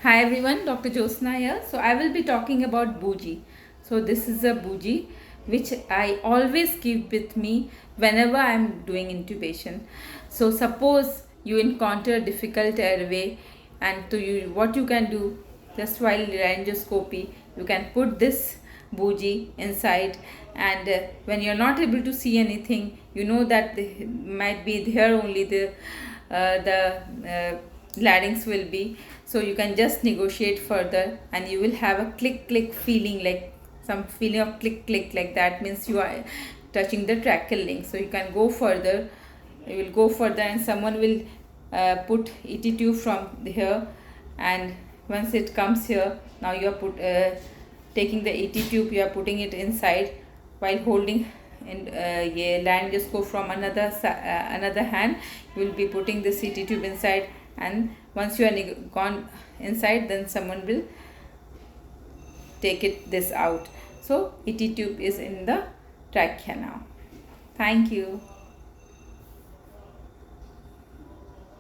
Hi everyone, Dr.Jyotsna here. So I will be talking about bougie. So this is a bougie which I always keep with me whenever I am doing intubation. So suppose you encounter difficult airway, and what you can do, just while laryngoscopy, you can put this bougie inside, and when you are not able to see anything, you know that might be there only the larynx will be. So you can just negotiate further and you will have a click click feeling, like some feeling of click click, like that means you are touching the tracheal link. So you can go further, you will go further, and someone will put ET tube from here, and once it comes here, now you are taking the ET tube, you are putting it inside while holding in laryngoscope from another hand. You will be putting the CT tube inside, and once you are gone inside, then someone will take this out. So ET tube is in the trachea now. Thank you.